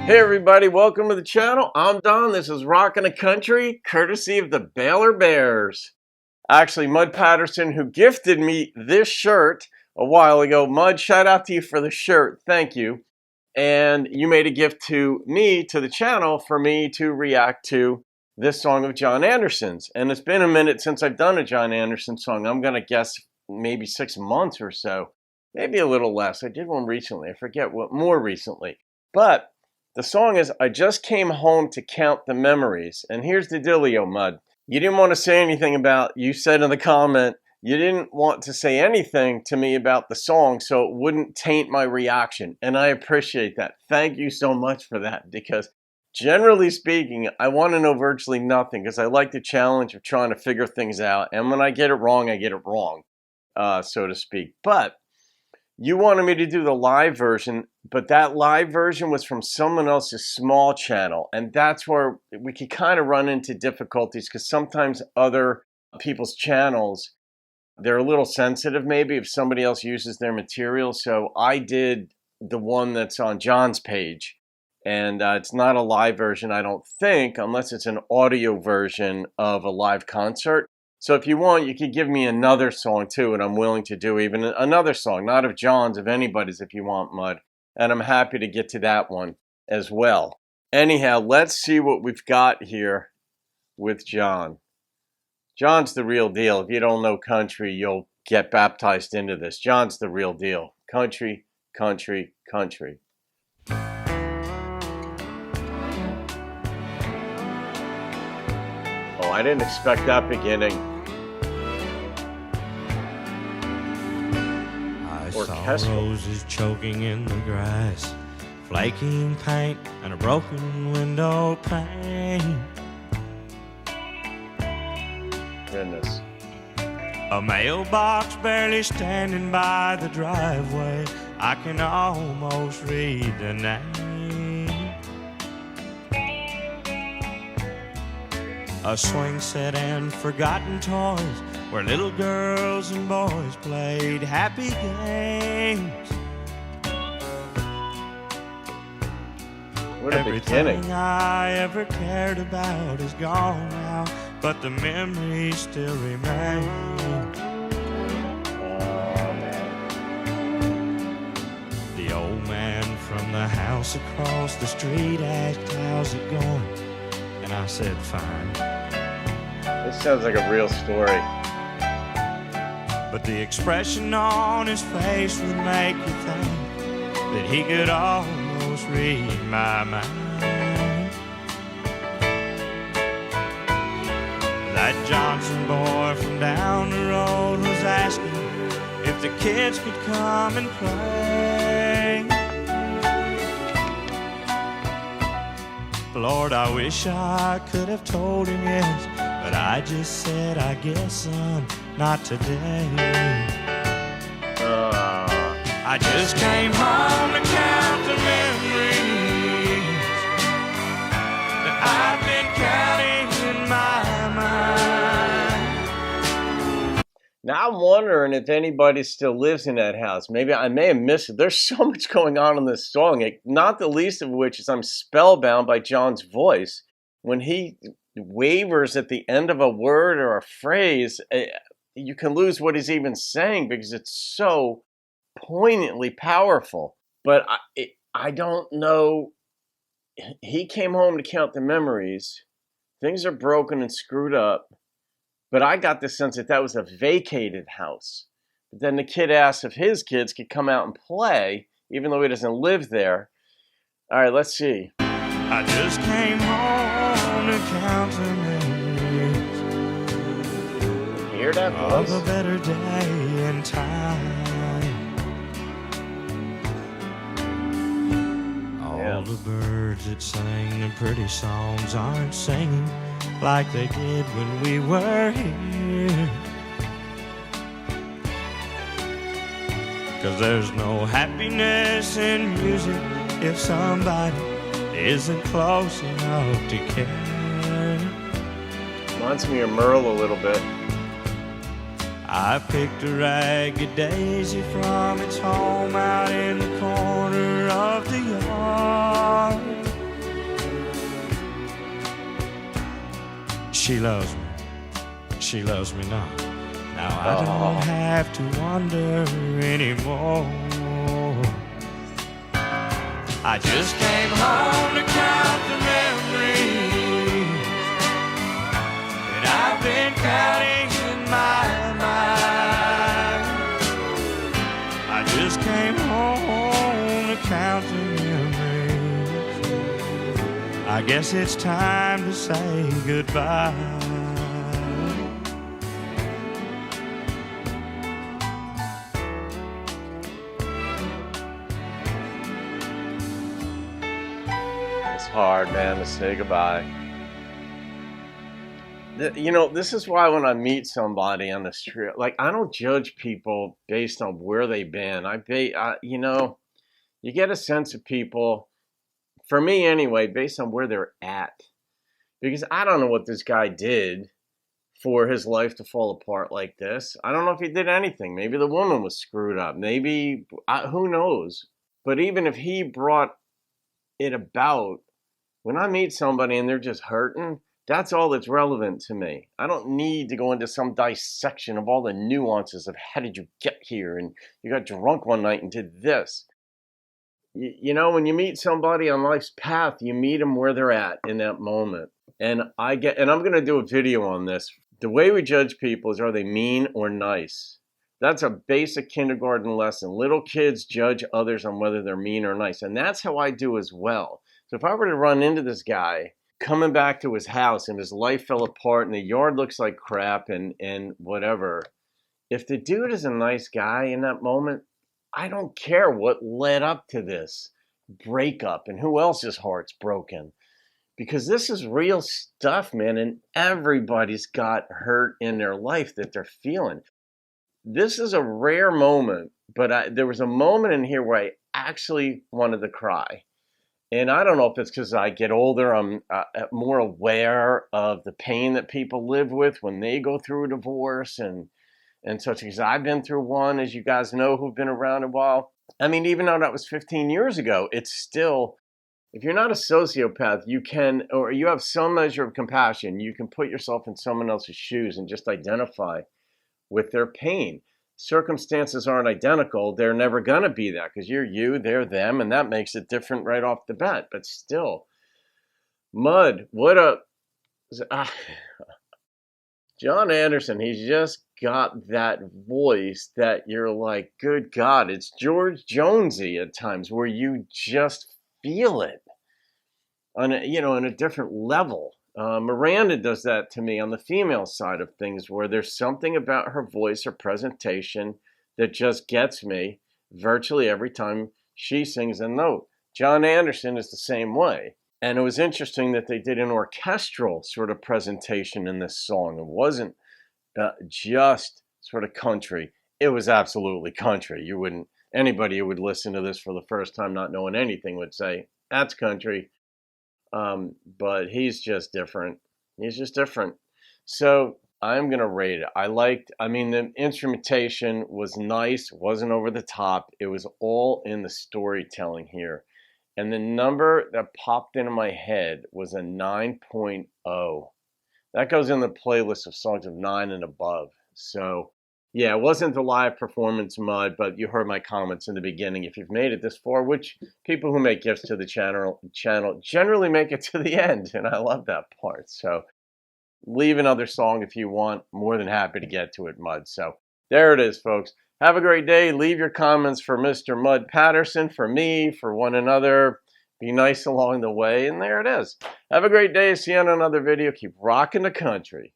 Hey everybody, welcome to the channel. I'm Don. This is Rockin' the Country, courtesy of the Baylor Bears. Actually, Mudd Patterson, who gifted me this shirt a while ago. Mudd, shout out to you for the shirt. Thank you. And you made a gift to me, to the channel, for me to react to this song of John Anderson's. And it's been a minute since I've done a John Anderson song. I'm going to guess maybe 6 months or so. Maybe a little less. I did one recently. I forget what more recently. But the song is I Just Came Home to Count the Memories. And here's the dealio, Mudd. You didn't want to say anything about, you said in the comment, you didn't want to say anything to me about the song so it wouldn't taint my reaction. And I appreciate that. Thank you so much for that, because generally speaking, I want to know virtually nothing because I like the challenge of trying to figure things out. And when I get it wrong, I get it wrong, so to speak. But you wanted me to do the live version, but that live version was from someone else's small channel. And that's where we could kind of run into difficulties because sometimes other people's channels, they're a little sensitive maybe if somebody else uses their material. So I did the one that's on John's page. And it's not a live version, I don't think, unless it's an audio version of a live concert. So if you want, you could give me another song too, and I'm willing to do even another song, not of John's, of anybody's if you want, Mudd. And I'm happy to get to that one as well. Anyhow, let's see what we've got here with John. John's the real deal. If you don't know country, you'll get baptized into this. John's the real deal. Country, country, country. Oh, I didn't expect that beginning. I saw roses choking in the grass, flaking paint and a broken window pane. Goodness. A mailbox barely standing by the driveway. I can almost read the name. A swing set and forgotten toys where little girls and boys played happy games. What a beginning. Everything I ever cared about is gone now, but the memories still remain. Oh, man. The old man from the house across the street asked, "How's it going?" And I said, "Fine." This sounds like a real story. But the expression on his face would make you think that he could almost read my mind. That Johnson boy from down the road was asking if the kids could come and play. Lord, I wish I could have told him yes, but I just said, I guess, son, not today. I just came home to count the memories that I've been counting in my mind. Now I'm wondering if anybody still lives in that house. Maybe I may have missed it. There's so much going on in this song, not the least of which is I'm spellbound by John's voice. When he wavers at the end of a word or a phrase, you can lose what he's even saying because it's so poignantly powerful. But I don't know. He came home to count the memories. Things are broken and screwed up. But I got the sense that that was a vacated house. But then the kid asked if his kids could come out and play, even though he doesn't live there. All right, let's see. I just came home to count the memories. Hear that voice? Of a better day and time. All the birds that sang the pretty songs aren't singing like they did when we were here. 'Cause there's no happiness in music if somebody isn't close enough to care. Reminds me of Merle a little bit. I picked a ragged daisy from its home out in the corner of the yard. She loves me, she loves me not. Now I don't have to wonder anymore. I just came home to count the memories that I've been counting in my mind. I just came home to count the memories. I guess it's time to say goodbye. It's hard, man, to say goodbye. You know, this is why when I meet somebody on the street, like, I don't judge people based on where they've been. You know, you get a sense of people, for me anyway, based on where they're at. Because I don't know what this guy did for his life to fall apart like this. I don't know if he did anything. Maybe the woman was screwed up. Maybe, who knows? But even if he brought it about, when I meet somebody and they're just hurting, that's all that's relevant to me. I don't need to go into some dissection of all the nuances of how did you get here and you got drunk one night and did this. You know, when you meet somebody on life's path, you meet them where they're at in that moment. And I'm going to do a video on this. The way we judge people is, are they mean or nice? That's a basic kindergarten lesson. Little kids judge others on whether they're mean or nice. And that's how I do as well. So if I were to run into this guy coming back to his house and his life fell apart and the yard looks like crap and whatever, if the dude is a nice guy in that moment, I don't care what led up to this breakup and who else's heart's broken. Because this is real stuff, man, and everybody's got hurt in their life that they're feeling. This is a rare moment, but there was a moment in here where I actually wanted to cry. And I don't know if it's because I get older, I'm more aware of the pain that people live with when they go through a divorce and such, because I've been through one, as you guys know, who've been around a while. I mean, even though that was 15 years ago, it's still, if you're not a sociopath, you can, or you have some measure of compassion, you can put yourself in someone else's shoes and just identify with their pain. Circumstances aren't identical. They're never going to be that because you're you, they're them, and that makes it different right off the bat. But still, Mudd, John Anderson, he's just got that voice that you're like, good God, it's George Jonesy at times where you just feel it on a different level. Miranda does that to me on the female side of things, where there's something about her voice or presentation that just gets me virtually every time she sings a note. John Anderson is the same way. And it was interesting that they did an orchestral sort of presentation in this song. It wasn't just sort of country. It was absolutely country. Anybody who would listen to this for the first time not knowing anything would say, that's country. But he's just different. He's just different. So I'm going to rate it. The instrumentation was nice, wasn't over the top. It was all in the storytelling here. And the number that popped into my head was a 9.0. That goes in the playlist of songs of 9 and above. So yeah, it wasn't the live performance, Mudd, but you heard my comments in the beginning. If you've made it this far, which people who make gifts to the channel generally make it to the end, and I love that part. So leave another song if you want. More than happy to get to it, Mudd. So there it is, folks. Have a great day. Leave your comments for Mr. Mudd Patterson, for me, for one another. Be nice along the way, and there it is. Have a great day. See you on another video. Keep rocking the country.